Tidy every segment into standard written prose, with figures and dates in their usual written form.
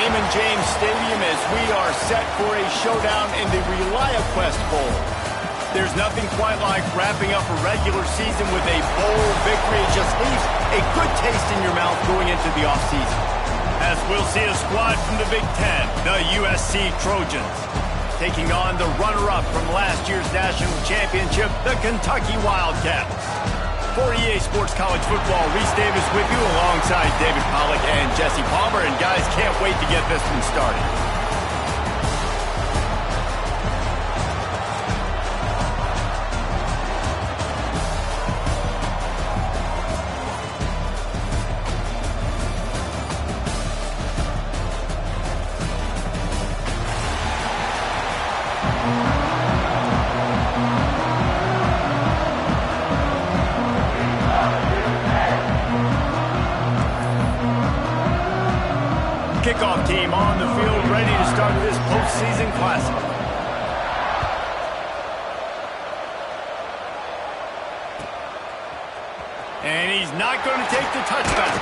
Raymond James Stadium as we are set for a showdown in the ReliaQuest Bowl. There's nothing quite like wrapping up a regular season with a bowl victory. It just leaves a good taste in your mouth going into the offseason. As we'll see a squad from the Big Ten, the USC Trojans, taking on the runner-up from last year's national championship, the Kentucky Wildcats. For EA Sports College Football, Reese Davis with you alongside David Pollack and Jesse Palmer. And guys, can't wait to get this one started. Kickoff team on the field ready to start this postseason classic. And he's not going to take the touchback.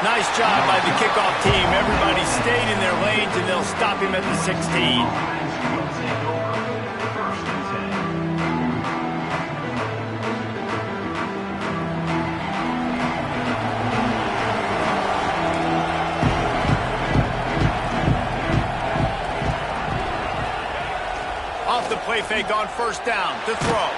Nice job by the kickoff team. Everybody stayed in their lanes and they'll stop him at the 16. Off the play fake on first down to throw.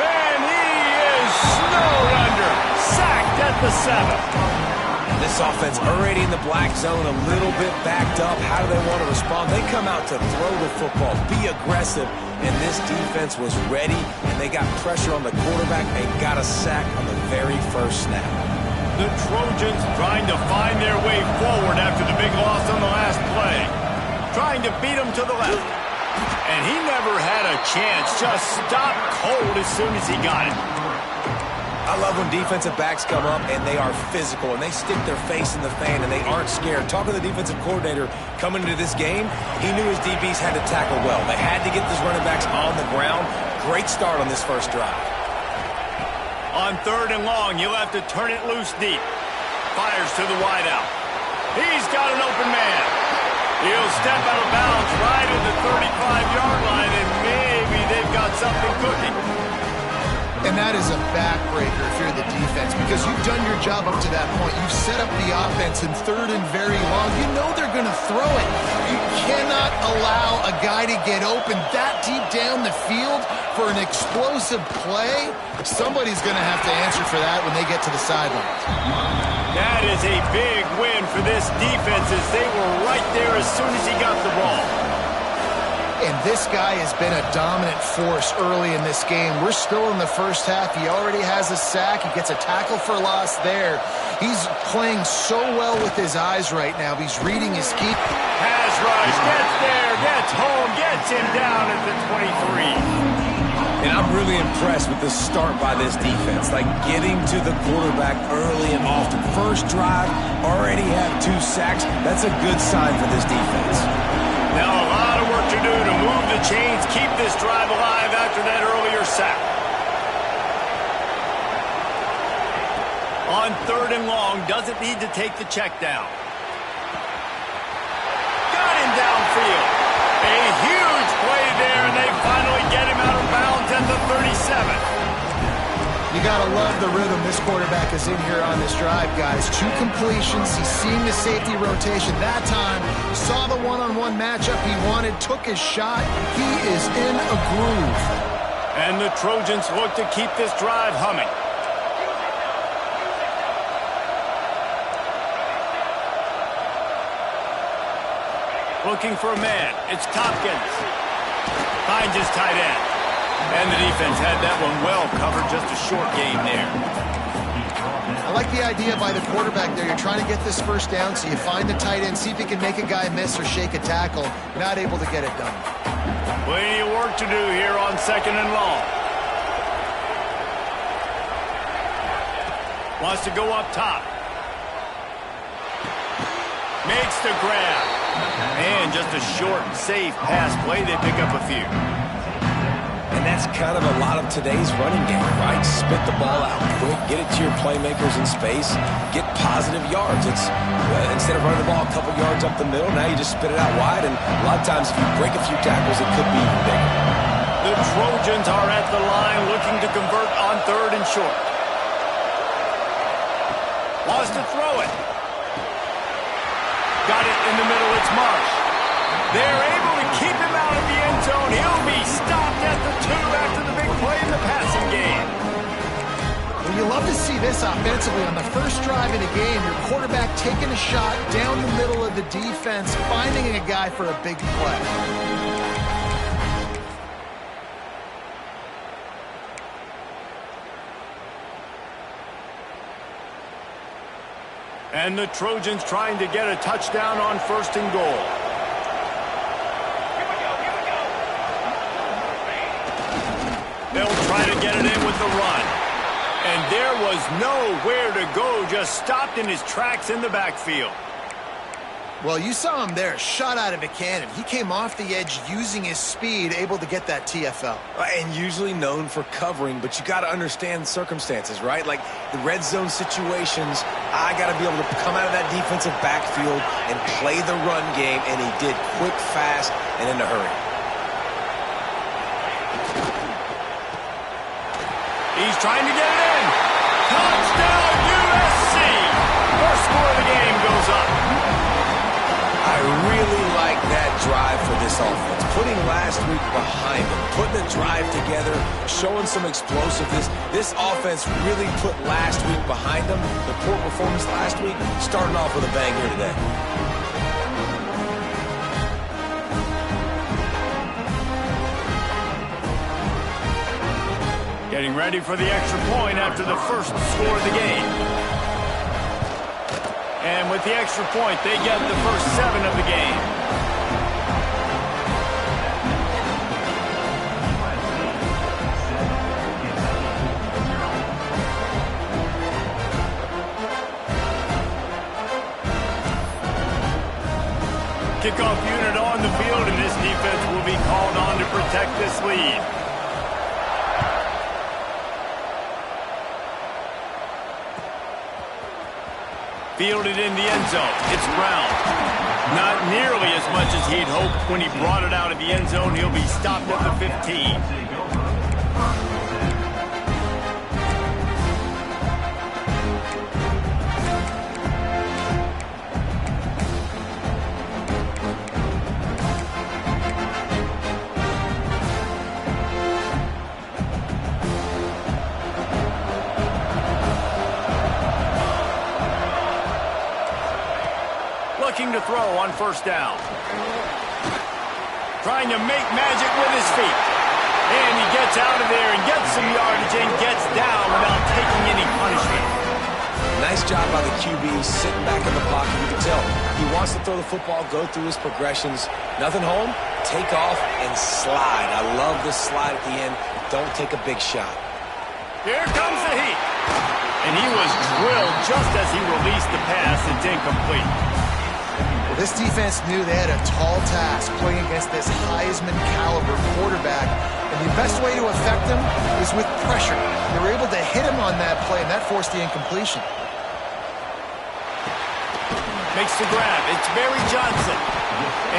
And he is snowed under. Sacked at the 7. This offense already in the black zone, a little bit backed up. How do they want to respond? They come out to throw the football, be aggressive, and this defense was ready, and they got pressure on the quarterback and got a sack on the very first snap. The Trojans trying to find their way forward after the big loss on the last play. Trying to beat them to the left. And he never had a chance, just stopped cold as soon as he got it. I love when defensive backs come up and they are physical and they stick their face in the fan and they aren't scared. Talking to the defensive coordinator coming into this game, he knew his DBs had to tackle well. They had to get these running backs on the ground. Great start on this first drive. On 3rd and long, you'll have to turn it loose deep. Fires to the wideout. He's got an open man. He'll step out of bounds right at the 35-yard line, and maybe they've got something cooking. And that is a backbreaker if you're the defense, because you've done your job up to that point. You've set up the offense in 3rd and very long. You know they're going to throw it. You cannot allow a guy to get open that deep down the field for an explosive play. Somebody's going to have to answer for that when they get to the sidelines. That is a big win for this defense as they were right there as soon as he got the ball. And this guy has been a dominant force early in this game. We're still in the first half. He already has a sack. He gets a tackle for loss there. He's playing so well with his eyes right now. He's reading his key. Pass rush, gets there, gets home, gets him down at the 23. And I'm really impressed with the start by this defense, like getting to the quarterback early and often. First drive, already have 2 sacks. That's a good sign for this defense. Now a lot of work to do to move the chains, keep this drive alive after that earlier sack. On 3rd and long, doesn't need to take the check down. Got him downfield. A huge play there, and they finally get him out of bounds at the 37. You got to love the rhythm this quarterback is in here on this drive, guys. 2 completions. He's seeing the safety rotation. That time, saw the one-on-one matchup he wanted, took his shot. He is in a groove. And the Trojans look to keep this drive humming. Looking for a man. It's Tompkins. Finds his tight end. And the defense had that one well covered. Just a short game there. I like the idea by the quarterback there. You're trying to get this first down, so you find the tight end, see if he can make a guy miss or shake a tackle. Not able to get it done. Plenty of work to do here on 2nd and long. Wants to go up top. Makes the grab. And just a short, safe pass play. They pick up a few. And that's kind of a lot of today's running game, right? Spit the ball out quick, get it to your playmakers in space, get positive yards. It's instead of running the ball a couple yards up the middle, now you just spit it out wide, and a lot of times if you break a few tackles, it could be even bigger. The Trojans are at the line looking to convert on 3rd and short. Wants to throw it. Got it in the middle. It's Marsh. They're able to keep him out of the end zone. He'll be stopped at the 2 after the big play in the passing game. Well, you love to see this offensively. On the first drive of the game, your quarterback taking a shot down the middle of the defense, finding a guy for a big play. And the Trojans trying to get a touchdown on 1st and goal. They'll try to get it in with the run. And there was nowhere to go, just stopped in his tracks in the backfield. Well, you saw him there, shot out of a cannon. He came off the edge using his speed, able to get that TFL. And usually known for covering, but you got to understand circumstances, right? Like the red zone situations, I got to be able to come out of that defensive backfield and play the run game, and he did quick, fast, and in a hurry. He's trying to get it in. Touchdown, USC! First score of the game goes up. I really like that drive for this offense. Putting last week behind them, putting the drive together, showing some explosiveness. This offense really put last week behind them. The poor performance last week, starting off with a bang here today. Getting ready for the extra point after the first score of the game. And with the extra point, they get the first 7 of the game. Kickoff unit on the field, and this defense will be called on to protect this lead. Fielded in the end zone. It's Brown. Not nearly as much as he'd hoped when he brought it out of the end zone. He'll be stopped at the 15. Looking to throw on 1st down. Trying to make magic with his feet. And he gets out of there and gets some yardage and gets down without taking any punishment. Nice job by the QB, sitting back in the pocket. You can tell he wants to throw the football, go through his progressions. Nothing home, take off and slide. I love the slide at the end. Don't take a big shot. Here comes the heat. And he was drilled just as he released the pass. It's incomplete. This defense knew they had a tall task playing against this Heisman-caliber quarterback, and the best way to affect him is with pressure. They were able to hit him on that play, and that forced the incompletion. Makes the grab. It's Barry Johnson.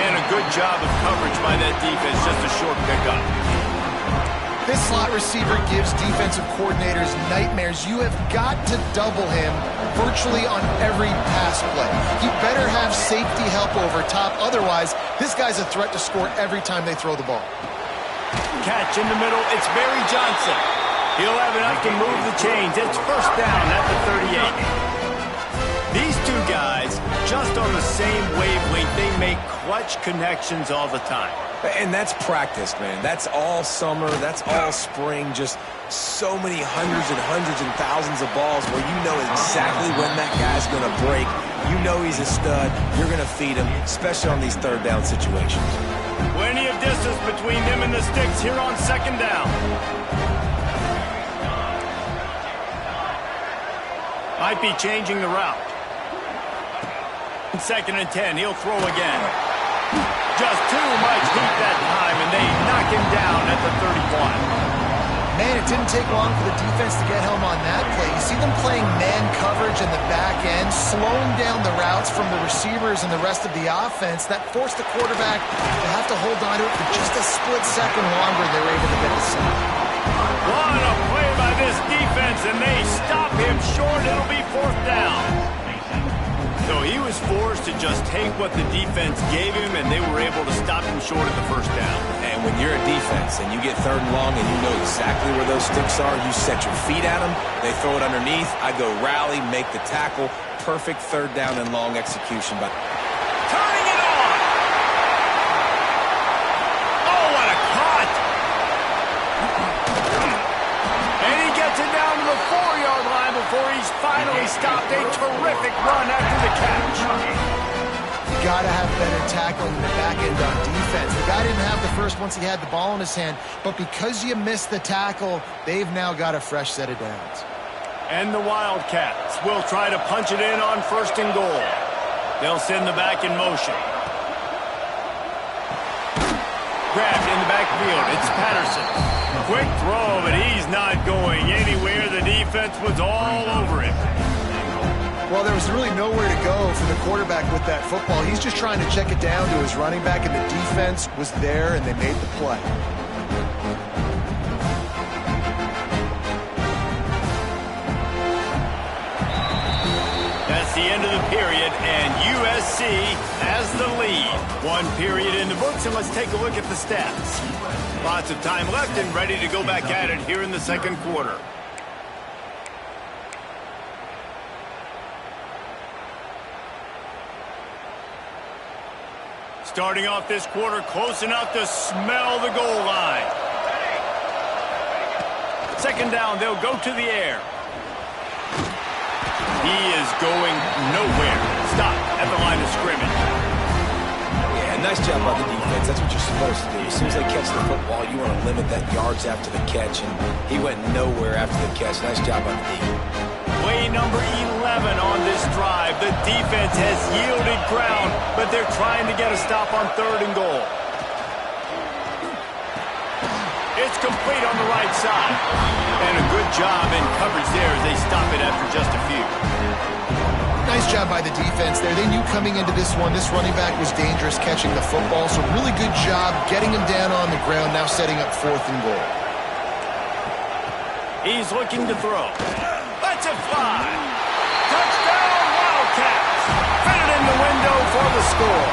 And a good job of coverage by that defense, just a short pickup. This slot receiver gives defensive coordinators nightmares. You have got to double him virtually on every pass play. You better have safety help over top. Otherwise, this guy's a threat to score every time they throw the ball. Catch in the middle. It's Barry Johnson. He'll have enough to move the chains. It's 1st down at the 38. These two guys, just on the same wavelength, they make clutch connections all the time. And that's practice, man. That's all summer. That's all spring. Just so many hundreds and thousands of balls where you know exactly when that guy's going to break. You know he's a stud. You're going to feed him, especially on these 3rd down situations. Plenty of distance between them and the sticks here on 2nd down. Might be changing the route. 2nd and 10. He'll throw again. Just too much heat that time, and they knock him down at the number 31. Man, it didn't take long for the defense to get home on that play. You see them playing man coverage in the back end, slowing down the routes from the receivers and the rest of the offense. That forced the quarterback to have to hold on to it for just a split second longer. They were able to get the sack. What a play by this defense, and they stop him short. It'll be 4th down. So he was forced to just take what the defense gave him, and they were able to stop him short at the 1st down. And when you're a defense and you get 3rd and long and you know exactly where those sticks are, you set your feet at them, they throw it underneath, I go rally, make the tackle. Perfect 3rd down and long execution. But turning it on! Oh, what a cut! And he gets it down to the 4-yard line before he's finally stopped. A terrific run after the catch. You got to have better tackling in the back end on defense. The guy didn't have the first once he had the ball in his hand, but because you missed the tackle, they've now got a fresh set of downs. And the Wildcats will try to punch it in on 1st and goal. They'll send the back in motion. Grabbed in the backfield. It's Patterson. Quick throw, but he's not going anywhere. The defense was all over him. Well, there was really nowhere to go for the quarterback with that football. He's just trying to check it down to his running back, and the defense was there, and they made the play. That's the end of the period, and USC has the lead. 1 period in the books, and let's take a look at the stats. Lots of time left and ready to go back at it here in the 2nd quarter. Starting off this quarter, close enough to smell the goal line. 2nd down, they'll go to the air. He is going nowhere. Stop at the line of scrimmage. yeah, nice job by the defense. That's what you're supposed to do. As soon as they catch the football, you want to limit that yards after the catch, and he went nowhere after the catch. Nice job by the defense. Play number 11 on this drive. The defense has yielded ground, but they're trying to get a stop on 3rd and goal. It's complete on the right side. And a good job in coverage there as they stop it after just a few. Nice job by the defense there. They knew coming into this one, this running back was dangerous catching the football, so really good job getting him down on the ground, now setting up 4th and goal. He's looking to throw. Let's it fly. Touchdown, Wildcats. Fitted in the window for the score.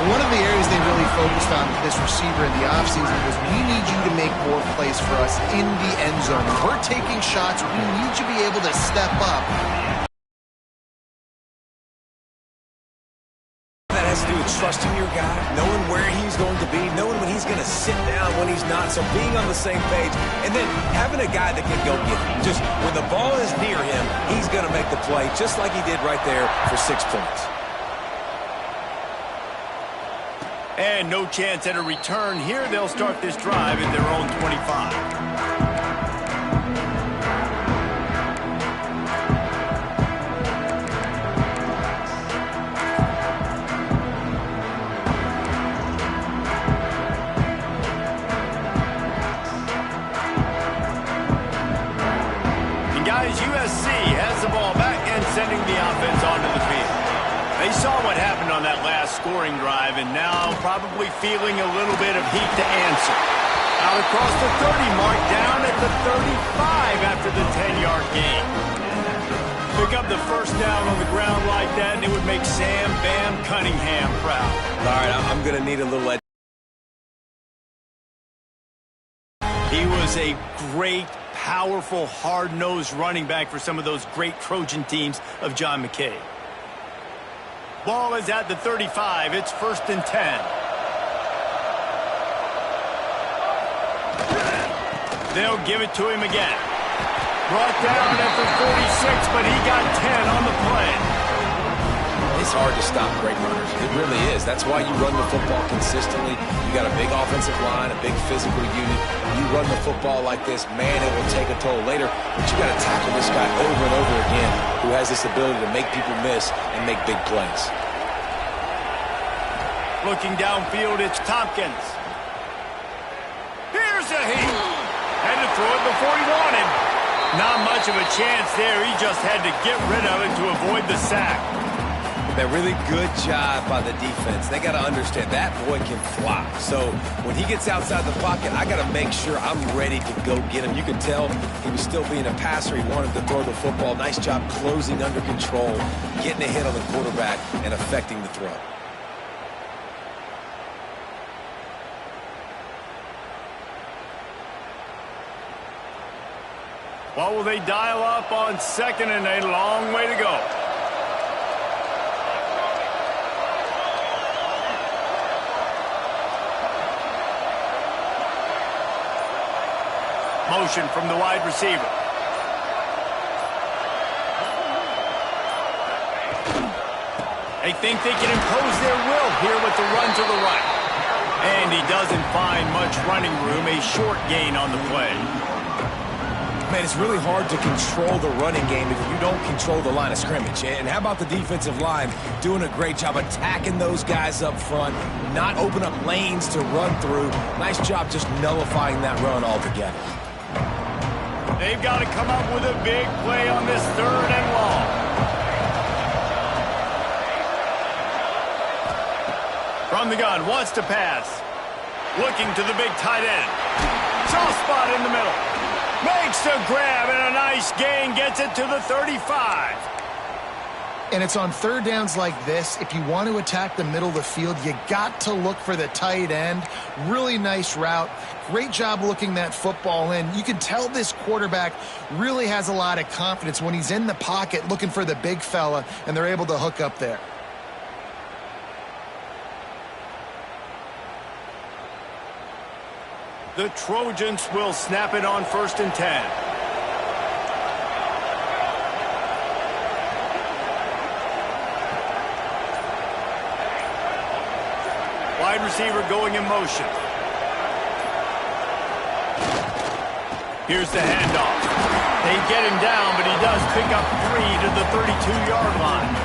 One of the areas they really focused on with this receiver in the offseason was we need you to make more plays for us in the end zone. When we're taking shots, we need you to be able to step up. That has to do with trusting your guy, knowing where he's going to be, knowing when he's going to sit down, when he's not, so being on the same page, and then having a guy that can go get him. Just when the ball is near him, he's going to make the play, just like he did right there for 6 points. And no chance at a return here. They'll start this drive at their own 25. Guys, USC has the ball back and sending the offense onto the field. They saw what happened on that last scoring drive and now probably feeling a little bit of heat to answer. Out across the 30 mark, down at the 35 after the 10-yard gain. Pick up the 1st down on the ground like that, and it would make Sam Bam Cunningham proud. All right, I'm going to need a little edge. He was a great, powerful, hard-nosed running back for some of those great Trojan teams of John McKay. Ball is at the 35. It's 1st and 10. They'll give it to him again. Brought down at the 46, but he got 10 on the play. It's hard to stop great runners. It really is. That's why you run the football consistently. You got a big offensive line, a big physical unit. You run the football like this, man, it will take a toll later. But you got to tackle this guy over and over again who has this ability to make people miss and make big plays. Looking downfield, it's Tompkins. brings the heat. Had to throw it before he wanted. Not much of a chance there. He just had to get rid of it to avoid the sack. A really good job by the defense. They got to understand that boy can fly. So when he gets outside the pocket, I got to make sure I'm ready to go get him. You can tell he was still being a passer. He wanted to throw the football. Nice job closing under control, getting a hit on the quarterback, and affecting the throw. What will they dial up on 2nd and a long way to go? Motion from the wide receiver. They think they can impose their will here with the run to the right. And he doesn't find much running room, a short gain on the play. Man, it's really hard to control the running game if you don't control the line of scrimmage. And how about the defensive line doing a great job attacking those guys up front, not open up lanes to run through. Nice job just nullifying that run altogether. They've got to come up with a big play on this 3rd and long. From the gun, wants to pass. Looking to the big tight end. Soft spot in the middle. Makes the grab and a nice gain. Gets it to the 35. And it's on 3rd downs like this. If you want to attack the middle of the field, you got to look for the tight end. Really nice route. Great job looking that football in. You can tell this quarterback really has a lot of confidence when he's in the pocket looking for the big fella, and they're able to hook up there. The Trojans will snap it on 1st and 10. Wide receiver going in motion. Here's the handoff. They get him down, but he does pick up 3 to the 32-yard line.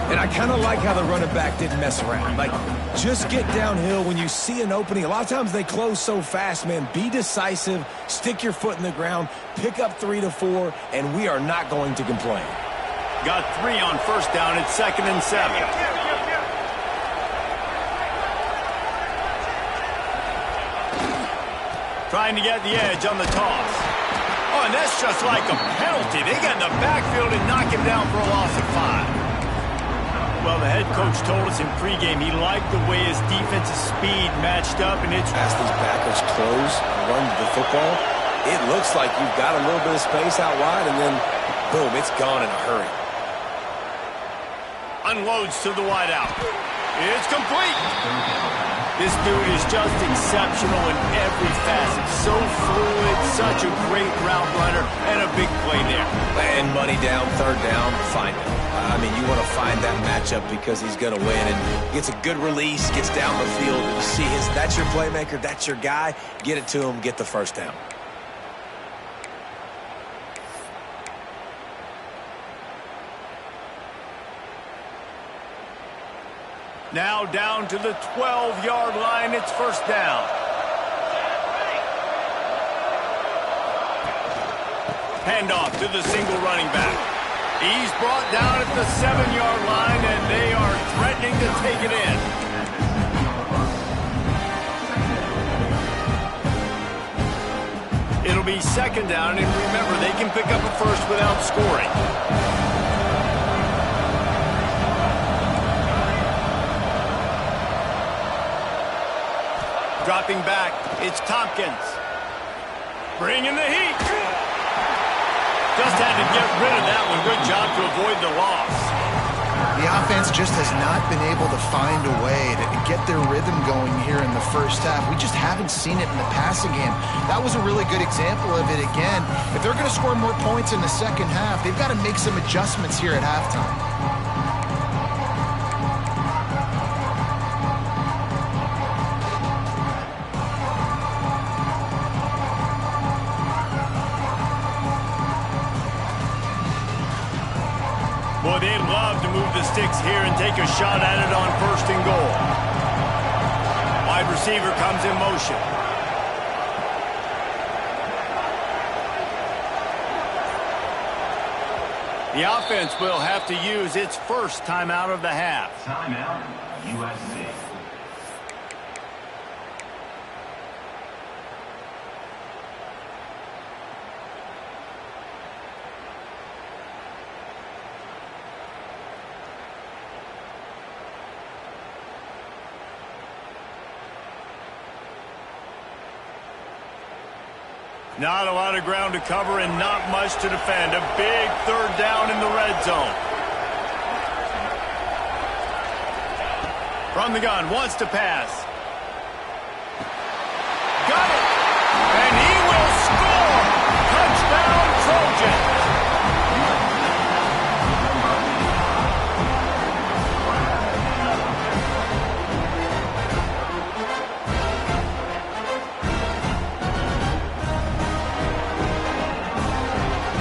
And I kind of like how the running back didn't mess around. Like, just get downhill when you see an opening. A lot of times they close so fast, man. Be decisive, stick your foot in the ground, pick up 3 to 4, and we are not going to complain. Got 3 on 1st down at 2nd and 7. Trying to get the edge on the toss. Oh, and that's just like a penalty. They get in the backfield and knock him down for a loss of 5. Well, the head coach told us in pregame he liked the way his defensive speed matched up, and it's... As these backers close and run the football, it looks like you've got a little bit of space out wide, and then, boom, it's gone in a hurry. Unloads to the wideout. It's complete. This dude is just exceptional in every facet. So fluid, such a great route runner, and a big play there. And money down, 3rd down, find him. I mean, you want to find that matchup because he's going to win, and gets a good release, gets down the field, and you see that's your playmaker, that's your guy. Get it to him, get the 1st down. Now down to the 12-yard line. It's 1st down. Handoff to the single running back. He's brought down at the 7-yard line, and they are threatening to take it in. It'll be 2nd down, and remember, they can pick up a 1st without scoring. Dropping back, it's Tompkins. Bringing the heat. Just had to get rid of that one. Good job to avoid the loss. The offense just has not been able to find a way to get their rhythm going here in the 1st half. We just haven't seen it in the passing game. That was a really good example of it again. If they're going to score more points in the 2nd half, they've got to make some adjustments here at halftime. Boy, they'd love to move the sticks here and take a shot at it on 1st and goal. Wide receiver comes in motion. The offense will have to use its first timeout of the half. Timeout, USC. Not a lot of ground to cover and not much to defend. A big third down in the red zone. From the gun, wants to pass. Got it! And he will score! Touchdown, Trojans!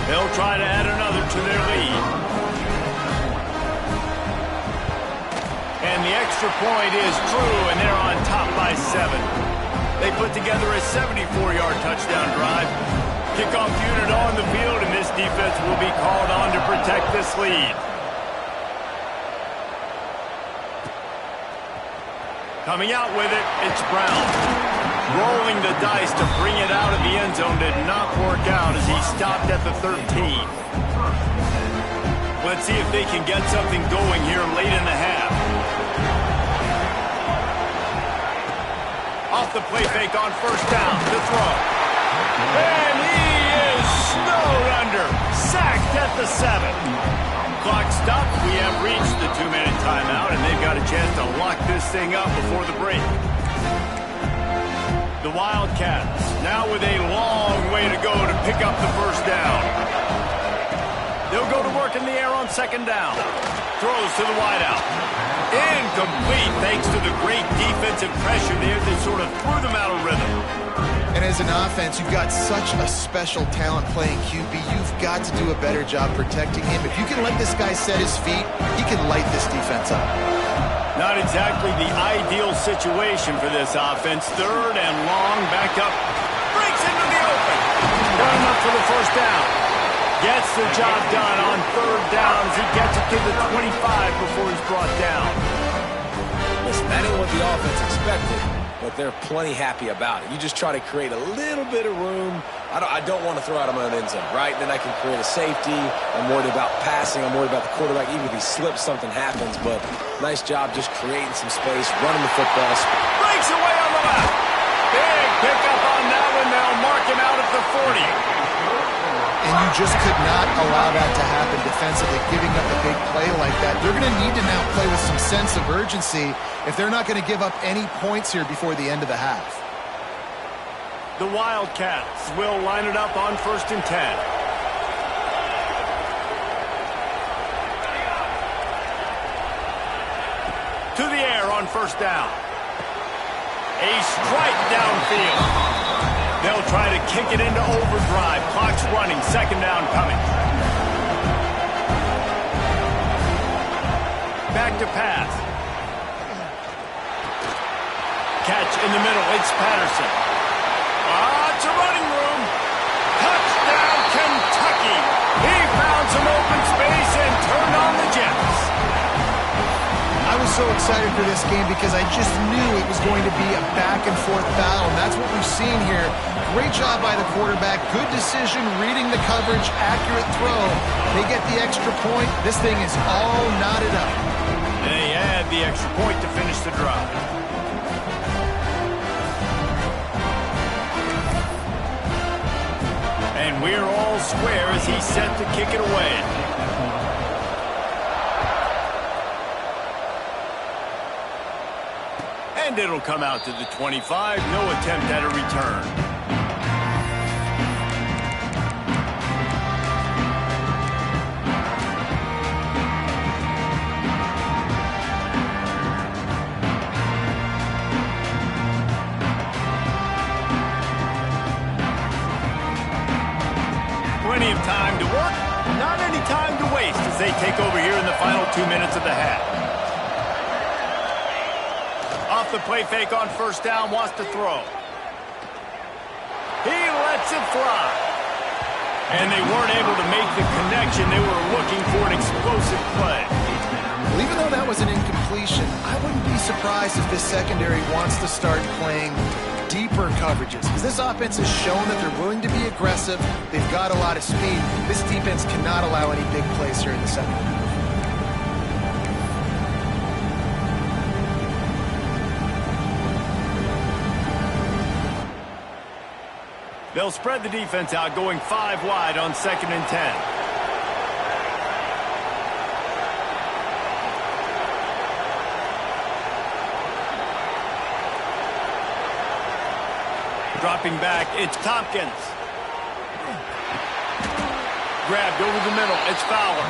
They'll try to add another to their lead. And the extra point is true, and they're on top by 7. They put together a 74-yard touchdown drive. Kickoff unit on the field, and this defense will be called on to protect this lead. Coming out with it, it's Brown. Rolling the dice to bring it out of the end zone did not work out as he stopped at the 13. Let's see if they can get something going here late in the half. Off the play fake on first down, the throw. And he is snowed under, sacked at the 7. Clock stopped, we have reached the 2-minute timeout, and they've got a chance to lock this thing up before the break. The Wildcats now with a long way to go to pick up the first down. They'll go to work in the air on second down. Throws to the wideout. Incomplete thanks to the great defensive pressure there that sort of threw them out of rhythm. And as an offense, you've got such a special talent playing QB. You've got to do a better job protecting him. If you can let this guy set his feet, he can light this defense up. Not exactly the ideal situation for this offense. Third and long, back up. Breaks into the open. Got enough for the first down. Gets the job done on third down as he gets it to the 25 before he's brought down. Listen, that ain't what the offense expected, but they're plenty happy about it. You just try to create a little bit of room. I don't want to throw out of my own end zone, right? Then I can create a safety. I'm worried about passing. I'm worried about the quarterback. Even if he slips, something happens. But nice job just creating some space, running the football. Breaks away on the left. Big pickup on that one. They'll mark him out at the 40. And you just could not allow that to happen defensively, giving up a big play like that. They're going to need to now play with some sense of urgency if they're not going to give up any points here before the end of the half. The Wildcats will line it up on 1st and 10. To the air on first down. A strike downfield. They'll try to kick it into overdrive. Clock's running. Second down coming. Back to pass. Catch in the middle. It's Patterson. It's a running room. Touchdown, Kentucky. He found some open space and turned on the Jets. I was so excited for this game because I just knew it was going to be a back-and-forth battle, and that's what we've seen here. Great job by the quarterback. Good decision, reading the coverage, accurate throw. They get the extra point. This thing is all knotted up. They add the extra point to finish the drive. And we're all square as he's set to kick it away. And it'll come out to the 25. No attempt at a return. Plenty of time to work, not any time to waste as they take over here in the final 2 minutes of the half. Off the play fake on first down, wants to throw. He lets it fly. And they weren't able to make the connection. They were looking for an explosive play. Well, even though that was an incompletion, I wouldn't be surprised if this secondary wants to start playing deeper coverages, because this offense has shown that they're willing to be aggressive. They've got a lot of speed. This defense cannot allow any big plays here in the second half. They'll spread the defense out, going 5 wide on 2nd and 10. Dropping back, it's Tompkins. Grabbed over the middle, it's Fowler.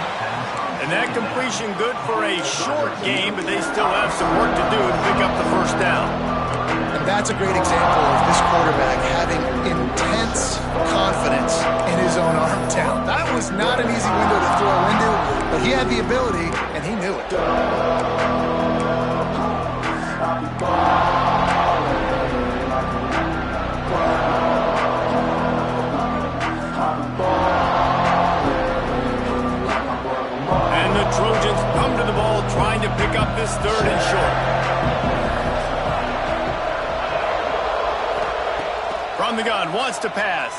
And that completion good for a short game, but they still have some work to do to pick up the first down. And that's a great example of this quarterback having intense confidence in his own arm talent. That was not an easy window to throw into, but he had the ability, and he knew it. And the Trojans come to the ball trying to pick up this 3rd and short. From the gun, wants to pass.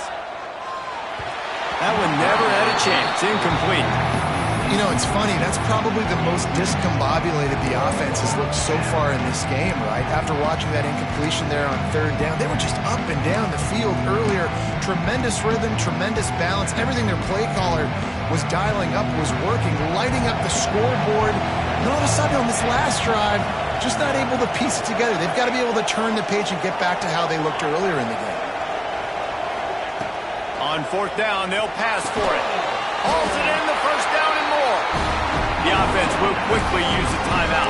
That one never had a chance. Incomplete. You know, it's funny. That's probably the most discombobulated the offense has looked so far in this game, right? After watching that incompletion there on 3rd down, they were just up and down the field earlier. Tremendous rhythm, tremendous balance. Everything their play caller was dialing up was working, lighting up the scoreboard. And all of a sudden on this last drive, just not able to piece it together. They've got to be able to turn the page and get back to how they looked earlier in the game. On 4th down, they'll pass for it. Hauls it in, the first down and more. The offense will quickly use a timeout.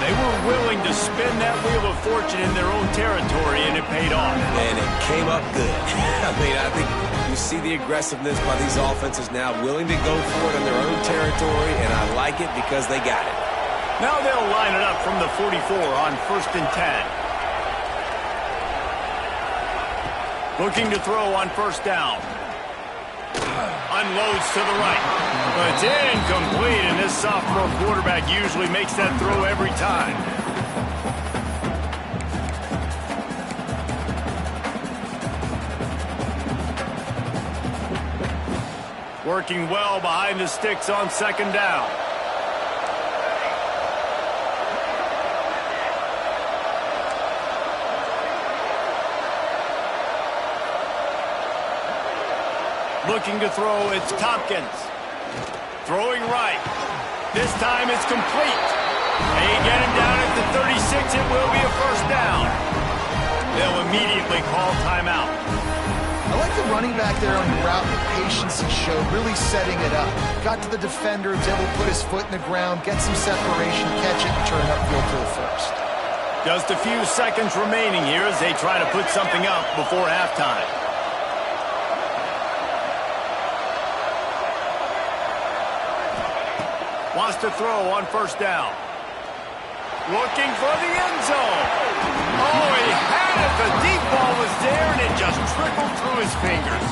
They were willing to spin that wheel of fortune in their own territory, and it paid off. And it came up good. I think you see the aggressiveness by these offenses now, willing to go for it in their own territory, and I like it because they got it. Now they'll line it up from the 44 on 1st and 10. Looking to throw on 1st down. Unloads to the right. But it's incomplete, and this sophomore quarterback usually makes that throw every time. Working well behind the sticks on 2nd down. Looking to throw, it's Tompkins. Throwing right. This time it's complete. They get him down at the 36. It will be a 1st down. They'll immediately call timeout. I like the running back there on the route, the patience he showed, really setting it up. Got to the defender, was able to put his foot in the ground, get some separation, catch it, and turn upfield to the 1st. Just a few seconds remaining here as they try to put something up before halftime. Wants to throw on 1st down. Looking for the end zone. Oh, he had it. The deep ball was there, and it just trickled through his fingers.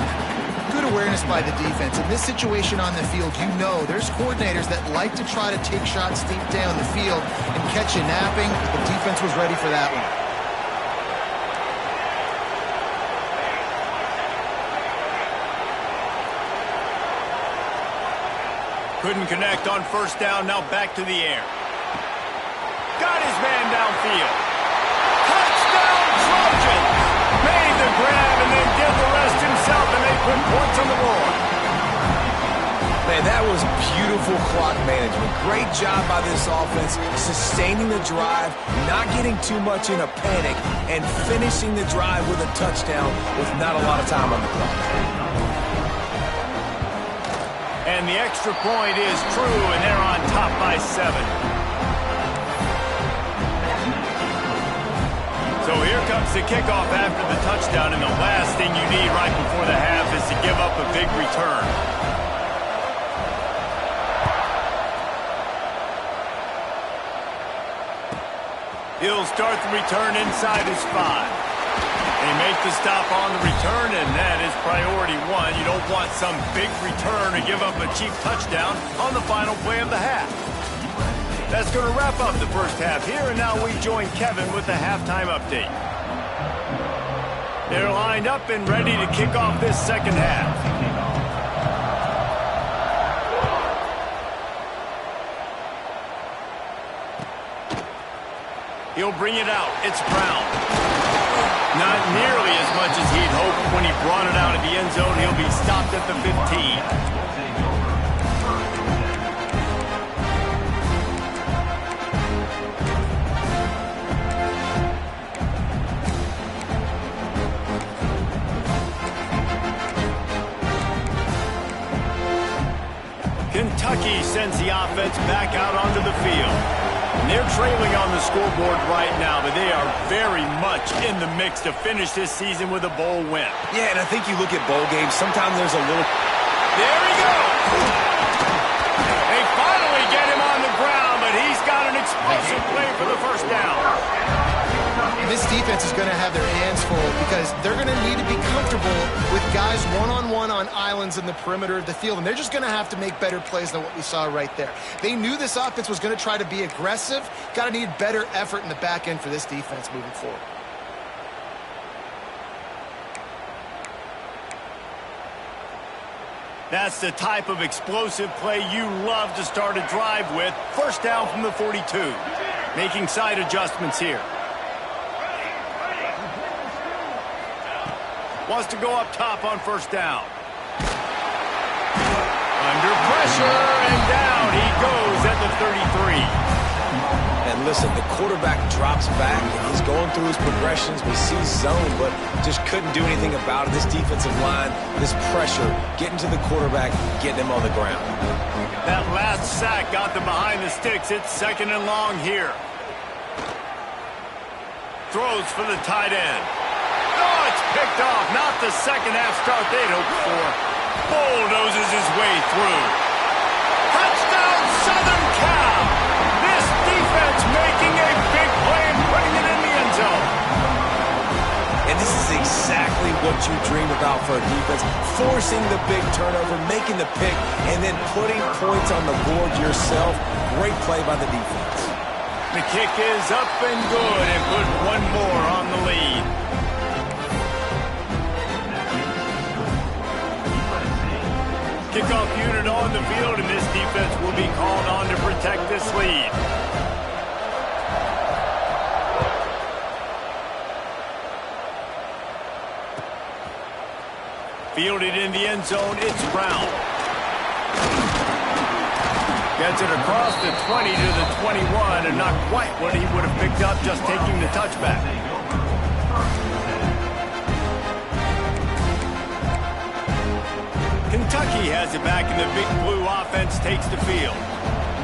Good awareness by the defense. In this situation on the field, you know there's coordinators that like to try to take shots deep down the field and catch you napping. The defense was ready for that one. Couldn't connect on 1st down, now back to the air. Got his man downfield. Touchdown Trojans! Made the grab and then did the rest himself, and they put points on the board. Man, that was beautiful clock management. Great job by this offense, sustaining the drive, not getting too much in a panic, and finishing the drive with a touchdown with not a lot of time on the clock. And the extra point is true, and they're on top by 7. So here comes the kickoff after the touchdown, and the last thing you need right before the half is to give up a big return. He'll start the return inside his 5. He makes Make the stop on the return, and that is priority one. You don't want some big return to give up a cheap touchdown on the final play of the half. That's going to wrap up the first half here, and now we join Kevin with the halftime update. They're lined up and ready to kick off this second half. He'll bring it out. It's Brown. Not nearly as much as he'd hoped when he brought it out of the end zone. He'll be stopped at the 15. Kentucky sends the offense back out onto the field. And they're trailing on the scoreboard right now, but they are very much in the mix to finish this season with a bowl win. Yeah, and I think you look at bowl games, sometimes there's a little... There he goes! They finally get him on the ground, but he's got an explosive play for the first down. This defense is going to have their hands full because they're going to need to be comfortable with guys one-on-one on islands in the perimeter of the field, and they're just going to have to make better plays than what we saw right there. They knew this offense was going to try to be aggressive. Got to need better effort in the back end for this defense moving forward. That's the type of explosive play you love to start a drive with. First down from the 42. Making side adjustments here. Wants to go up top on first down. Under pressure, and down he goes at the 33. And listen, the quarterback drops back, and he's going through his progressions. We see zone, but just couldn't do anything about it. This defensive line, this pressure, getting to the quarterback, getting him on the ground. That last sack got them behind the sticks. It's second and long here. Throws for the tight end. Oh, it's picked off. Not the second half start they'd hoped for. Bulldozes his way through. Touchdown, Southern Cal. This defense making a big play and putting it in the end zone. And this is exactly what you dream about for a defense. Forcing the big turnover, making the pick, and then putting points on the board yourself. Great play by the defense. The kick is up and good, and put one more on the lead. Kickoff unit on the field, and this defense will be called on to protect this lead. Fielded in the end zone, it's Brown. Gets it across the 20 to the 21, and not quite what he would have picked up just taking the touchback. Kentucky has it back, and the Big Blue offense takes the field.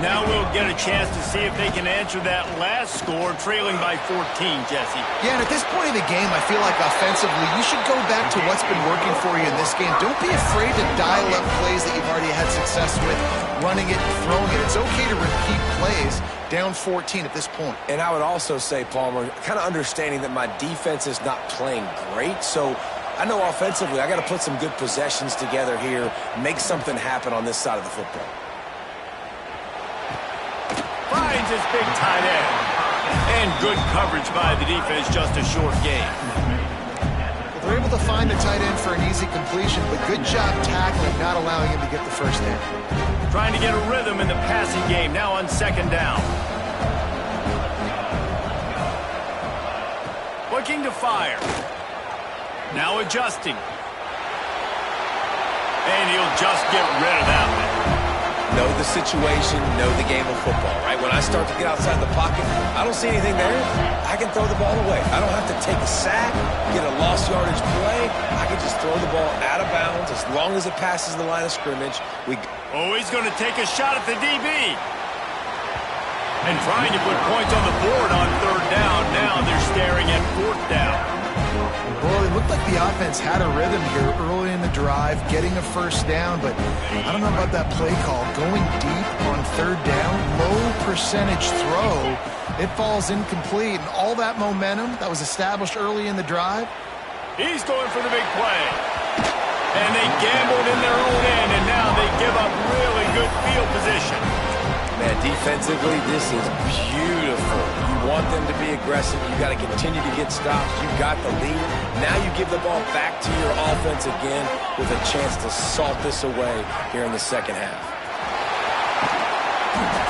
Now we'll get a chance to see if they can answer that last score, trailing by 14, Jesse. Yeah, and at this point in the game, I feel like offensively, you should go back to what's been working for you in this game. Don't be afraid to dial up plays that you've already had success with, running it, throwing it. It's okay to repeat plays down 14 at this point. And I would also say, Palmer, kind of understanding that my defense is not playing great, so I know offensively I got to put some good possessions together here, make something happen on this side of the football. Finds his big tight end. And good coverage by the defense, just a short game. Well, they're able to find the tight end for an easy completion, but good job tackling, not allowing him to get the first down. Trying to get a rhythm in the passing game, now on second down. Looking to fire. Now adjusting. And he'll just get rid of that one. Know the situation, know the game of football, right? When I start to get outside the pocket, I don't see anything there. I can throw the ball away. I don't have to take a sack, get a lost yardage play. I can just throw the ball out of bounds as long as it passes the line of scrimmage. Oh, he's going to take a shot at the DB. And trying to put points on the board on third down. Now they're staring at fourth down. Well, it looked like the offense had a rhythm here early in the drive, getting a first down, but I don't know about that play call. Going deep on third down, low percentage throw, it falls incomplete, and all that momentum that was established early in the drive, He's going for the big play. And they gambled in their own end, and now they give up really good field position. Man, defensively, this is beautiful. You want them to be aggressive. You got to continue to get stops. You got the lead. Now you give the ball back to your offense again with a chance to salt this away here in the second half.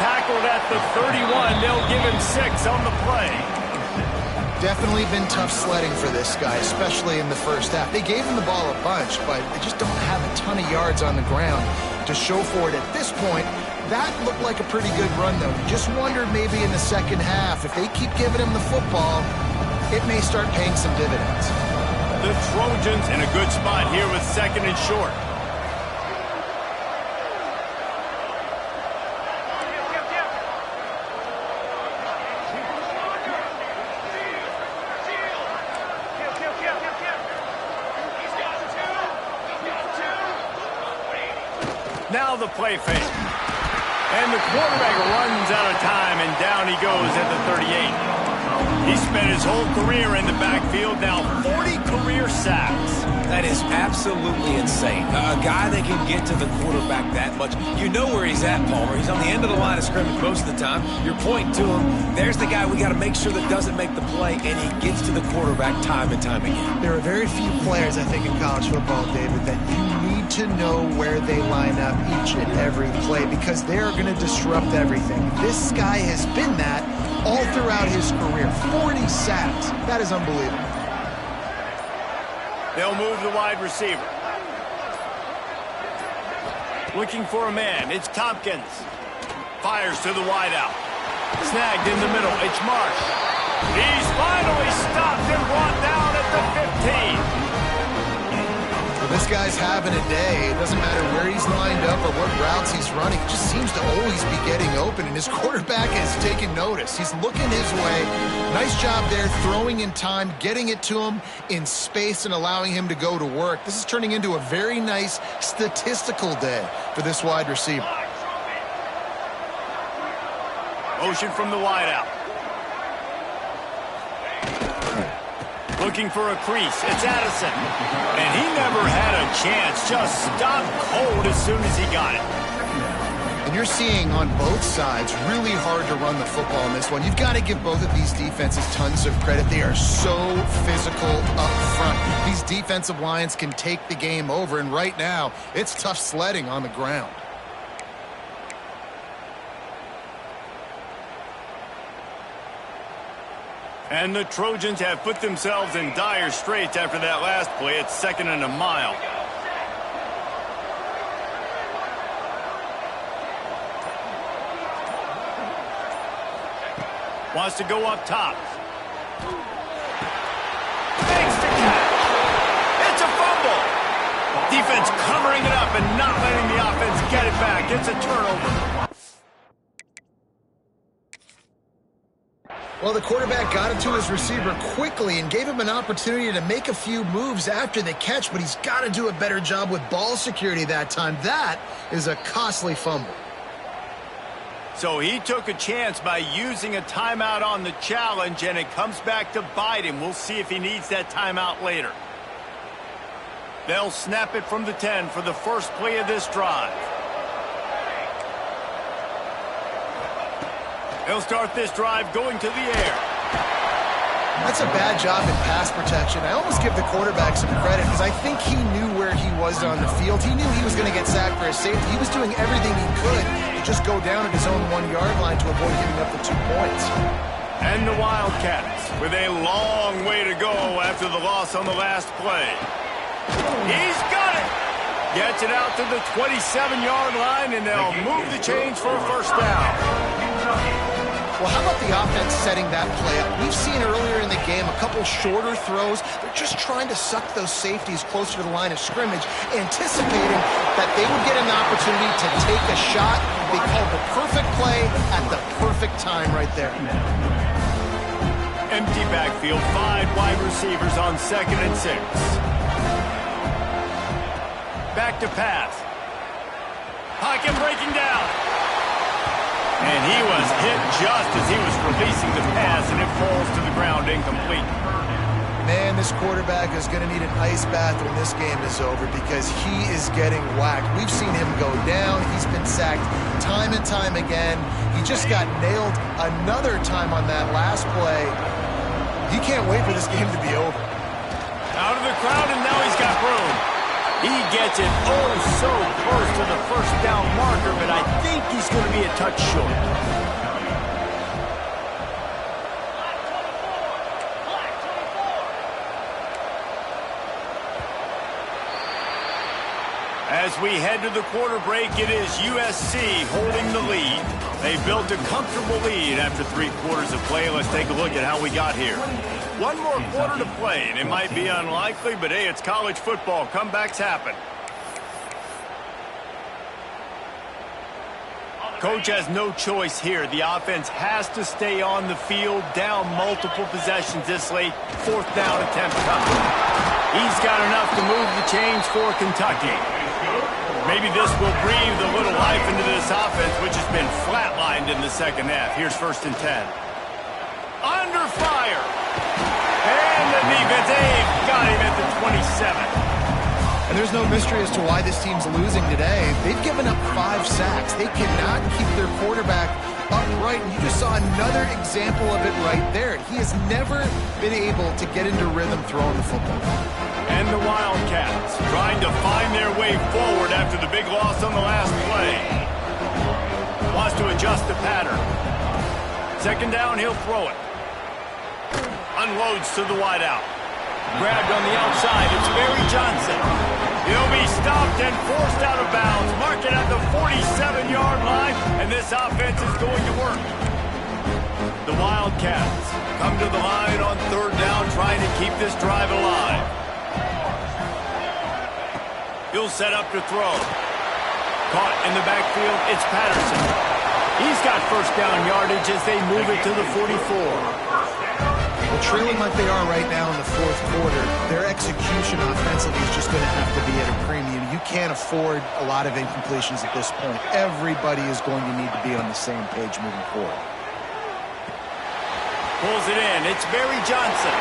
Tackled at the 31. They'll give him 6 on the play. Definitely been tough sledding for this guy, especially in the first half. They gave him the ball a bunch, but they just don't have a ton of yards on the ground to show for it at this point. That looked like a pretty good run, though. You just wondered maybe in the second half, if they keep giving him the football, it may start paying some dividends. The Trojans in a good spot here with 2nd and short. Now the play fake. And the quarterback runs out of time, and down he goes at the 38. He spent his whole career in the backfield, now 40 career sacks. That is absolutely insane. A guy that can get to the quarterback that much. You know where he's at, Palmer. He's on the end of the line of scrimmage most of the time. You're pointing to him. There's the guy we got to make sure that doesn't make the play, and he gets to the quarterback time and time again. There are very few players, I think, in college football, David, that you need to know where they line up each and every play because they're going to disrupt everything. This guy has been that all throughout his career. 40 sacks. That is unbelievable. They'll move the wide receiver. Looking for a man. It's Tompkins. Fires to the wideout. Snagged in the middle. It's Marsh. He's finally stopped and brought down at the 15. This guy's having a day. It doesn't matter where he's lined up or what routes he's running. He just seems to always be getting open, and his quarterback has taken notice. He's looking his way. Nice job there, throwing in time, getting it to him in space and allowing him to go to work. This is turning into a very nice statistical day for this wide receiver. Motion from the wideout. Looking for a crease. It's Addison. And he never had a chance. Just stopped cold as soon as he got it. And you're seeing on both sides really hard to run the football in this one. You've got to give both of these defenses tons of credit. They are so physical up front. These defensive lines can take the game over, and right now it's tough sledding on the ground. And the Trojans have put themselves in dire straits after that last play. It's 2nd and a mile. Wants to go up top. Makes the catch. It's a fumble. Defense covering it up and not letting the offense get it back. It's a turnover. Well, the quarterback got it to his receiver quickly and gave him an opportunity to make a few moves after the catch, but he's got to do a better job with ball security that time. That is a costly fumble. So he took a chance by using a timeout on the challenge, and it comes back to bite him. We'll see if he needs that timeout later. They'll snap it from the 10 for the first play of this drive. They'll start this drive going to the air. That's a bad job in pass protection. I almost give the quarterback some credit because I think he knew where he was on the field. He knew he was going to get sacked for his safety. He was doing everything he could to just go down at his own 1-yard line to avoid giving up the 2 points. And the Wildcats with a long way to go after the loss on the last play. He's got it. Gets it out to the 27-yard line, and they'll move the chains for a first down. Well, how about the offense setting that play up? We've seen earlier in the game a couple shorter throws. They're just trying to suck those safeties closer to the line of scrimmage, anticipating that they would get an opportunity to take a shot. They called the perfect play at the perfect time right there. Empty backfield, 5 wide receivers on 2nd and 6. Back to pass. Pocket breaking down. And he was hit just as he was releasing the pass, and it falls to the ground incomplete. Man, this quarterback is going to need an ice bath when this game is over because he is getting whacked. We've seen him go down. He's been sacked time and time again. He just got nailed another time on that last play. He can't wait for this game to be over. Out of the crowd, and now he's got room. He gets it oh so close to the first down marker, but I think he's going to be a touch short. As we head to the quarter break, it is USC holding the lead. They built a comfortable lead after 3 quarters of play. Let's take a look at how we got here. One more quarter to play, and it might be unlikely, but hey, it's college football. Comebacks happen. Coach has no choice here. The offense has to stay on the field, down multiple possessions this late. 4th down attempt coming. He's got enough to move the chains for Kentucky. Maybe this will breathe a little life into this offense, which has been flatlined in the second half. Here's 1st and 10. Under fire. And the defense, got him at the 27. And there's no mystery as to why this team's losing today. They've given up 5 sacks. They cannot keep their quarterback upright. And you just saw another example of it right there. He has never been able to get into rhythm throwing the football. And the Wildcats trying to find their way forward after the big loss on the last play. Wants to adjust the pattern. 2nd down, he'll throw it. Unloads to the wideout. Grabbed on the outside, it's Barry Johnson. He'll be stopped and forced out of bounds. Mark it at the 47-yard line, and this offense is going to work. The Wildcats come to the line on 3rd down, trying to keep this drive alive. He'll set up to throw. Caught in the backfield, it's Patterson. He's got 1st down yardage as they move it to the 44. Well, trailing like they are right now in the 4th quarter, their execution offensively is just going to have to be at a premium. You can't afford a lot of incompletions at this point. Everybody is going to need to be on the same page moving forward. Pulls it in. It's Barry Johnson.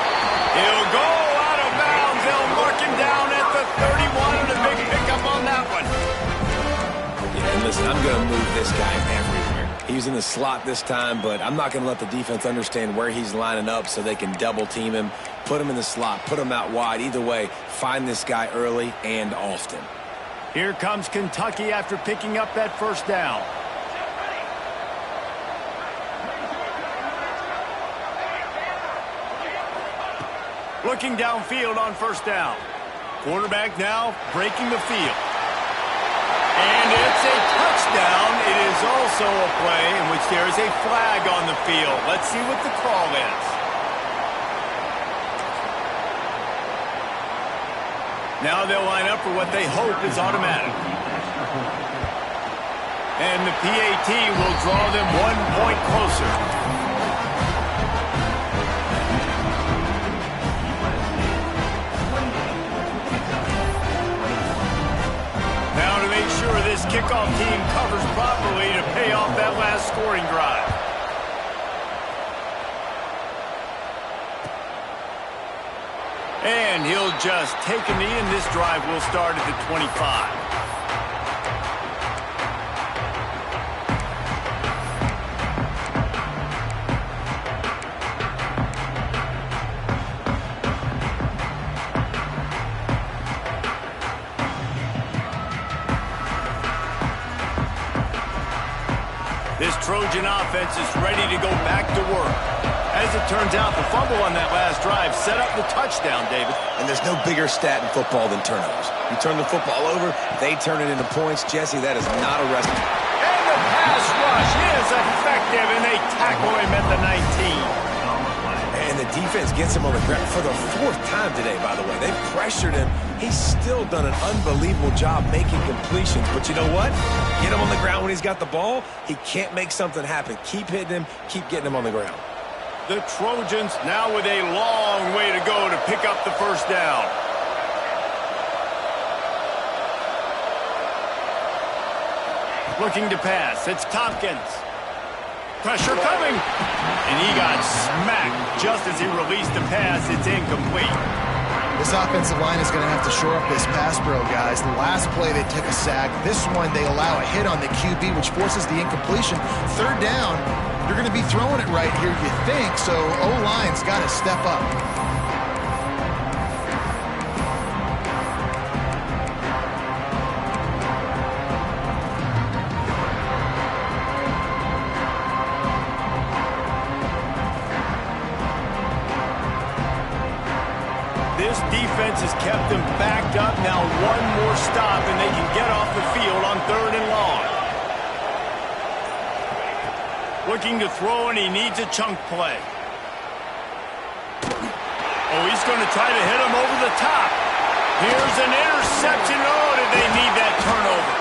He'll go out of bounds. They'll mark him down at the 31, and a big pickup on that one. Yeah, and listen, I'm going to move this guy everywhere. He's in the slot this time, but I'm not going to let the defense understand where he's lining up so they can double team him, put him in the slot, put him out wide. Either way, find this guy early and often. Here comes Kentucky after picking up that 1st down. Looking downfield on 1st down. Quarterback now breaking the field. And it's a touchdown. It is also a play in which there is a flag on the field. Let's see what the call is. Now they'll line up for what they hope is automatic. And the PAT will draw them 1 point closer. This kickoff team covers properly to pay off that last scoring drive. And he'll just take a knee, and this drive will start at the 25. This Trojan offense is ready to go back to work. As it turns out, the fumble on that last drive set up the touchdown, David. And there's no bigger stat in football than turnovers. You turn the football over, they turn it into points. Jesse, that is not a recipe. And the pass rush is effective, and they tackle him at the 19. And the defense gets him on the ground for the 4th time today, by the way. They've pressured him. He's still done an unbelievable job making completions. But you know what? Get him on the ground when he's got the ball. He can't make something happen. Keep hitting him. Keep getting him on the ground. The Trojans now with a long way to go to pick up the 1st down. Looking to pass. It's Tompkins. Pressure coming. And he got smacked just as he released the pass. It's incomplete. This offensive line is going to have to shore up this pass pro, guys. The last play, they took a sack. This one, they allow a hit on the QB, which forces the incompletion. Third down, you're going to be throwing it right here, you think, so O-line's got to step up. This defense has kept them backed up. Now one more stop, and they can get off the field on 3rd and long. Looking to throw, and he needs a chunk play. Oh, he's going to try to hit him over the top. Here's an interception. Oh, did they need that turnover?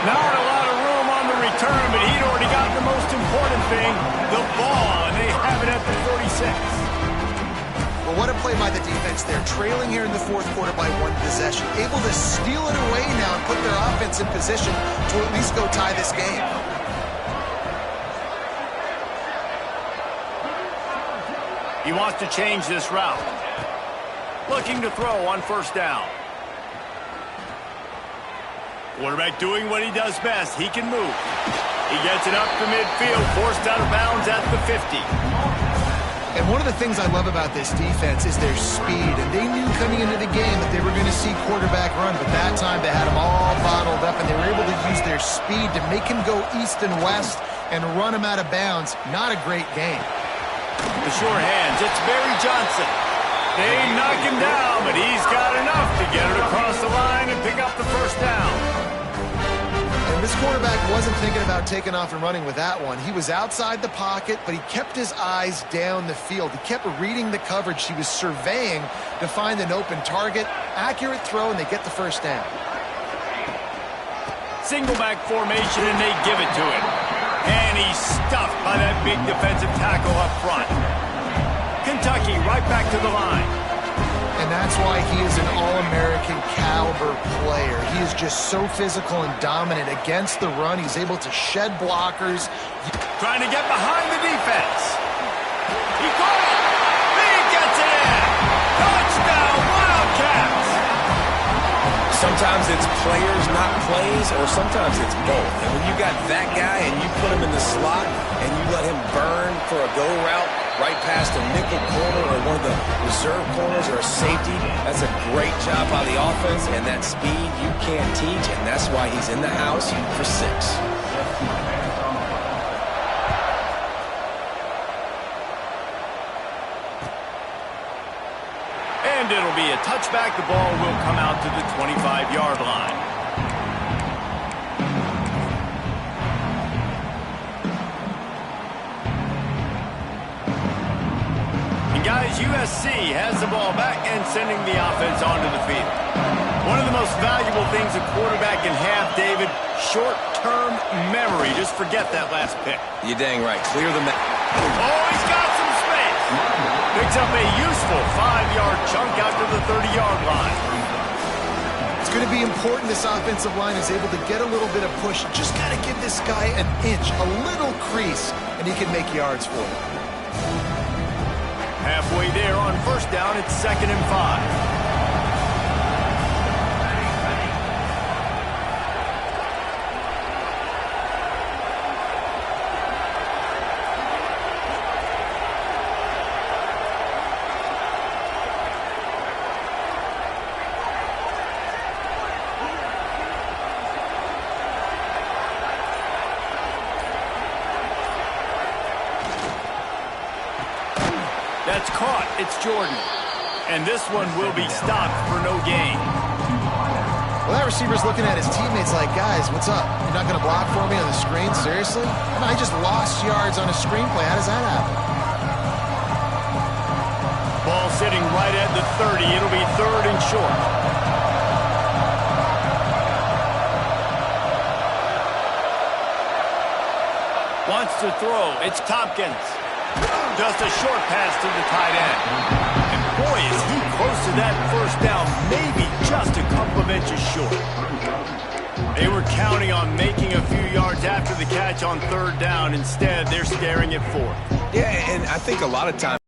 Not a lot of room on the return, but he'd already got the most important thing, the ball, and they have it at the 46. Well, what a play by the defense there. Trailing here in the fourth quarter by 1 possession. Able to steal it away now and put their offense in position to at least go tie this game. He wants to change this route. Looking to throw on 1st down. Quarterback doing what he does best. He can move. He gets it up to midfield, forced out of bounds at the 50. And one of the things I love about this defense is their speed. And they knew coming into the game that they were going to see quarterback run. But that time they had him all bottled up, and they were able to use their speed to make him go east and west and run him out of bounds. Not a great game. The short hands, it's Barry Johnson. They knock him down, but he's got enough to get it across the line and pick up the 1st down. And this quarterback wasn't thinking about taking off and running with that one. He was outside the pocket, but he kept his eyes down the field. He kept reading the coverage. He was surveying to find an open target. Accurate throw, and they get the 1st down. Single back formation, and they give it to him. And he's stuffed by that big defensive tackle up front. Kentucky right back to the line. And that's why he is an All-American caliber player. He is just so physical and dominant against the run. He's able to shed blockers. Trying to get behind the defense. He caught it. He gets it in. Touchdown, Wildcats. Sometimes it's players, not plays, or sometimes it's both. And when you got that guy and you put him in the slot and you let him burn for a go route right past a nickel corner or one of the reserve corners or a safety, that's a great job by the offense, and that speed you can't teach, and that's why he's in the house for 6. And it'll be a touchback. The ball will come out to the 25-yard line. And guys, USC has the ball back and sending the offense onto the field. One of the most valuable things a quarterback can have, David, short-term memory. Just forget that last pick. You're dang right. Clear the map. Oh, he's got some space. Picks up a useful 5-yard chunk out to the 30-yard line. It's going to be important this offensive line is able to get a little bit of push. Just got to give this guy an inch, a little crease, and he can make yards for it. Halfway there on 1st down, it's 2nd and 5. That's caught. It's Jordan. And this one will be stopped for no gain. Well, that receiver's looking at his teammates like, guys, what's up? You're not going to block for me on the screen? Seriously? I just lost yards on a screenplay. How does that happen? Ball sitting right at the 30. It'll be 3rd and short. Wants to throw. It's Tompkins. Just a short pass to the tight end. And boy, is he close to that 1st down. Maybe just a couple of inches short. They were counting on making a few yards after the catch on third down. Instead, they're staring at fourth. Yeah, and I think a lot of times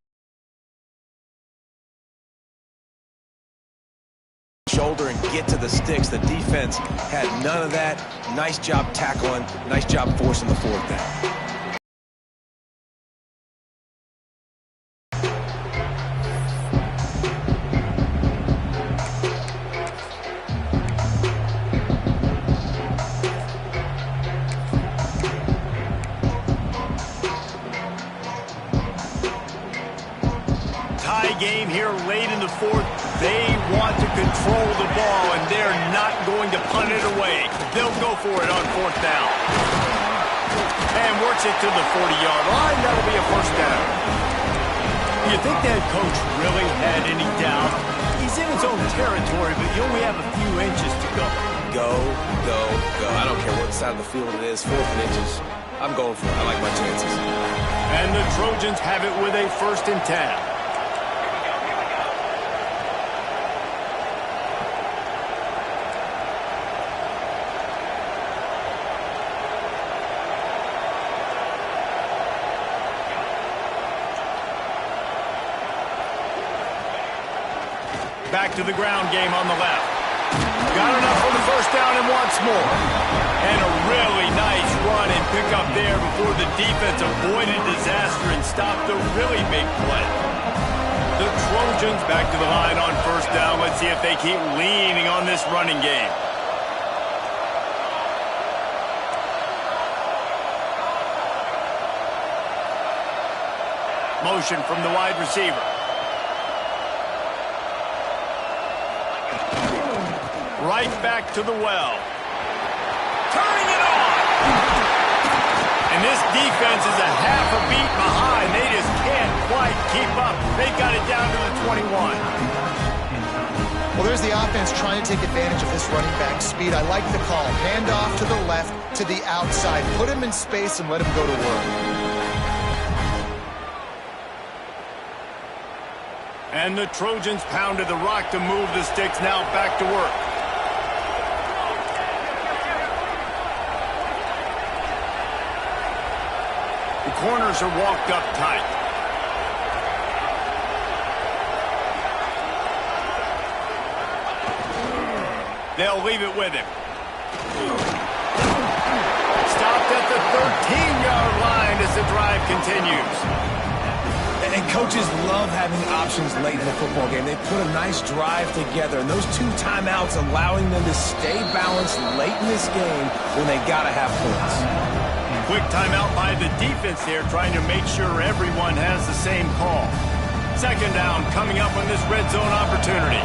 shoulder and get to the sticks. The defense had none of that. Nice job tackling. Nice job forcing the fourth down. Game here late in the fourth. They want to control the ball, and they're not going to punt it away. They'll go for it on fourth down. And works it to the 40-yard line. That'll be a first down. You think that coach really had any doubt? He's in his own territory, but you only have a few inches to go. Go, go, go. I don't care what side of the field it is, 4th and inches. I'm going for it. I like my chances. And the Trojans have it with a 1st and 10. Back to the ground game on the left. Got enough for the first down and wants more. And a really nice run and pickup there before the defense avoided disaster and stopped a really big play. The Trojans back to the line on first down. Let's see if they keep leaning on this running game. Motion from the wide receiver. Right back to the well. Turning it on! And this defense is a half a beat behind. They just can't quite keep up. They got it down to the 21. Well, there's the offense trying to take advantage of this running back speed. I like the call. Hand off to the left, to the outside. Put him in space and let him go to work. And the Trojans pounded the rock to move the sticks. Now back to work. Corners are walked up tight. They'll leave it with him. Stopped at the 13-yard line as the drive continues. And coaches love having options late in the football game. They put a nice drive together, and those 2 timeouts allowing them to stay balanced late in this game when they got to have points. Quick timeout by the defense there, trying to make sure everyone has the same call. 2nd down coming up on this red zone opportunity.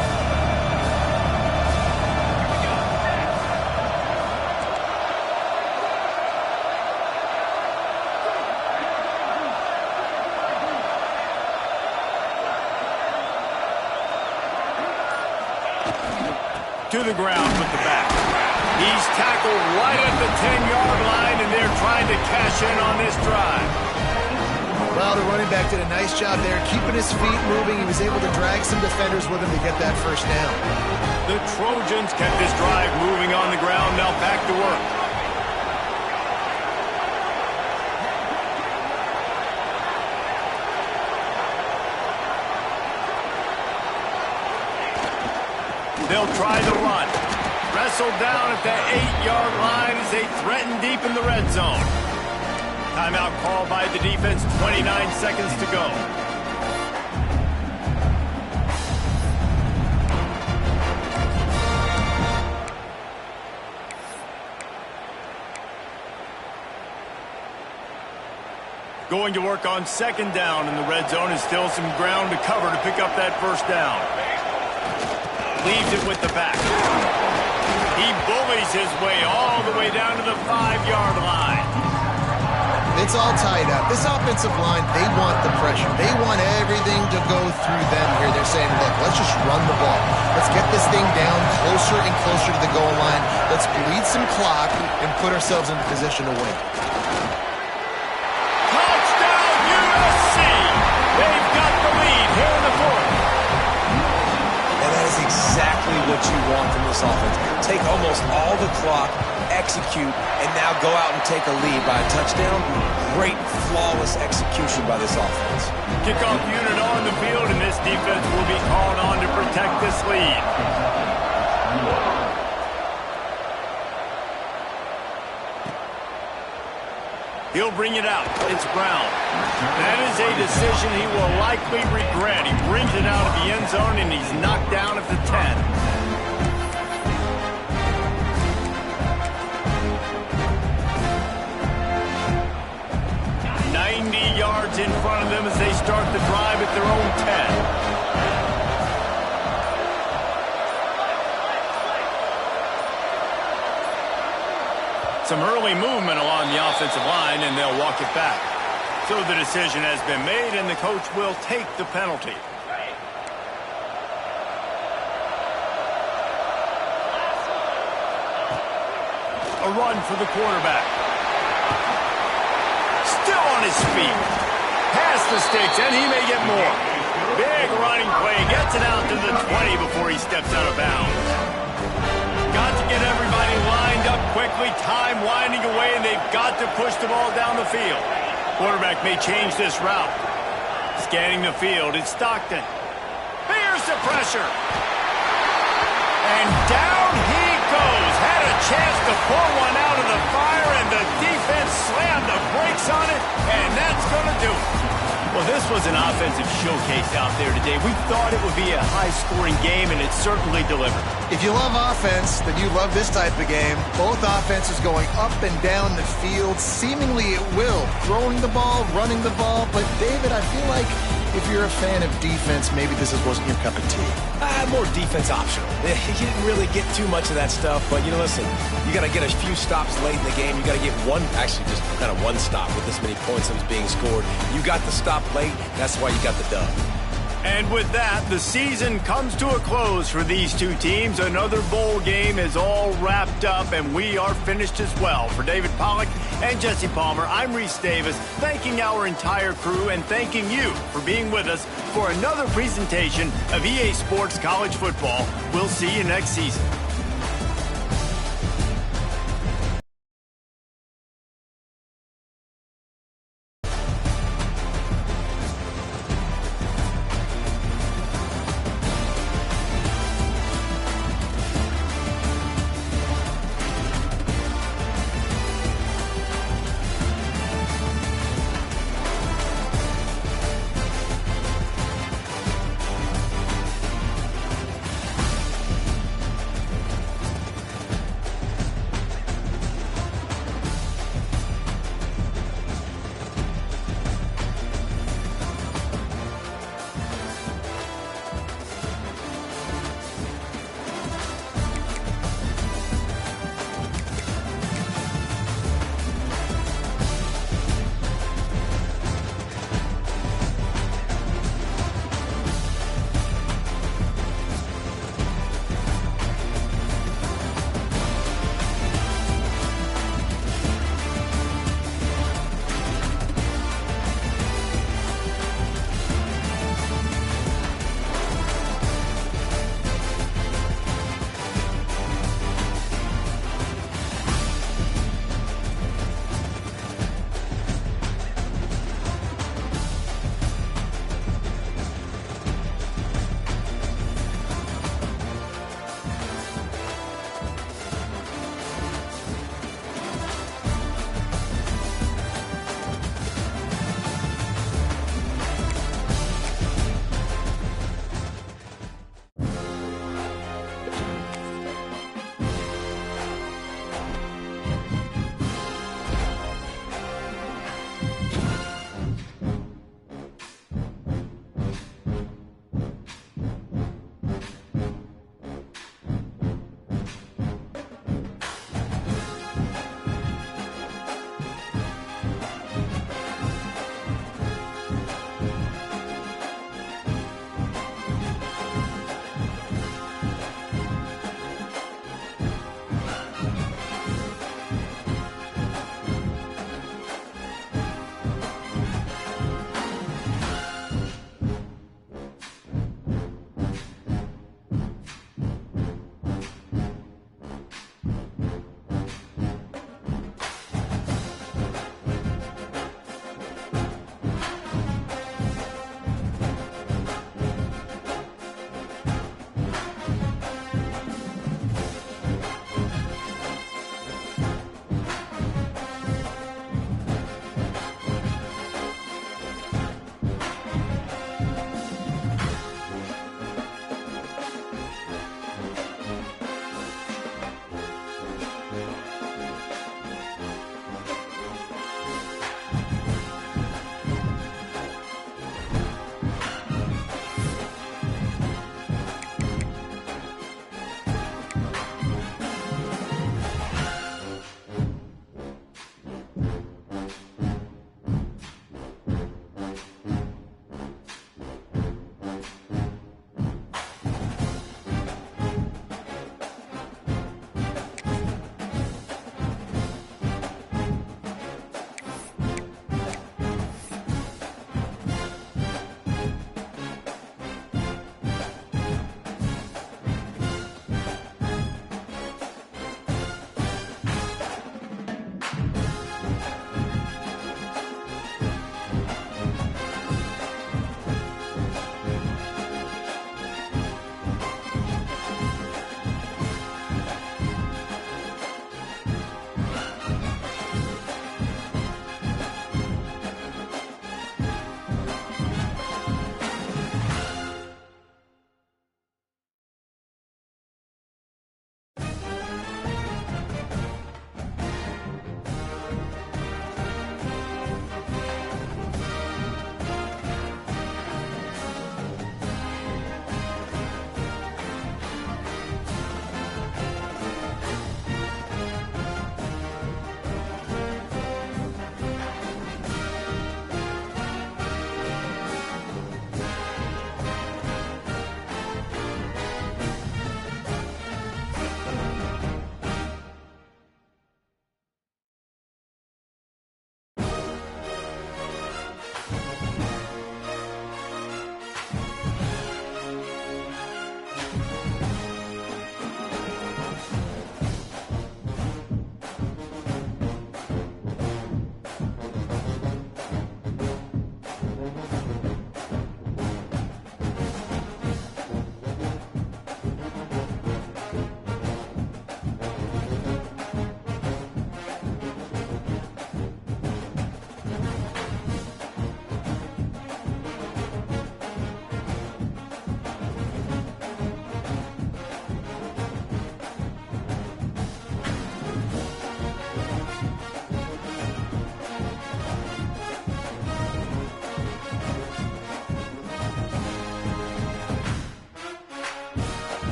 To the ground with the back. He's tackled right at the 10-yard line, and they're trying to cash in on this drive. Well, the running back did a nice job there, keeping his feet moving. He was able to drag some defenders with him to get that first down. The Trojans kept this drive moving on the ground. Now back to work. They'll try the run. Wrestled down at the 8-yard line as they threaten deep in the red zone. Timeout called by the defense, 29 seconds to go. Going to work on 2nd down in the red zone, and still some ground to cover to pick up that first down. Leaves it with the back. He bullies his way all the way down to the 5-yard line. It's all tied up. This offensive line, they want the pressure. They want everything to go through them here. They're saying, look, let's just run the ball. Let's get this thing down closer and closer to the goal line. Let's bleed some clock and put ourselves in a position to win. Touchdown, USC! They've got the lead here in the fourth. And that is exactly what you want from this offense. Take almost all the clock, execute, and now go out and take a lead by a touchdown. Great, flawless execution by this offense. Kickoff unit on the field, and this defense will be called on to protect this lead. He'll bring it out. It's Brown. That is a decision he will likely regret. He brings it out of the end zone, and he's knocked down at the 10. 90 yards in front of them as they start the drive at their own 10. Some early movement along the offensive line, and they'll walk it back. So the decision has been made, and the coach will take the penalty. A run for the quarterback. Still on his feet. Past the sticks, and he may get more. Big running play. Gets it out to the 20 before he steps out of bounds. Got to get everybody lined up quickly. Time winding away, and they've got to push the ball down the field. Quarterback may change this route. Scanning the field, it's Stockton. Here's the pressure. And down he goes. Had a chance to pull one out of the fire, and the defense slammed the brakes on it, and that's going to do it. Well, this was an offensive showcase out there today. We thought it would be a high-scoring game, and it certainly delivered. If you love offense, then you love this type of game. Both offenses going up and down the field, seemingly at will. Throwing the ball, running the ball. But, David, I feel like if you're a fan of defense, maybe this wasn't your cup of tea. More defense optional. You didn't really get too much of that stuff, but, listen, you got to get a few stops late in the game. You got to get just kind of one stop with this many points that was being scored. You got the stop late. That's why you got the dub. And with that, the season comes to a close for these two teams. Another bowl game is all wrapped up, and we are finished as well. For David Pollack and Jesse Palmer, I'm Reese Davis, thanking our entire crew and thanking you for being with us for another presentation of EA Sports College Football. We'll see you next season.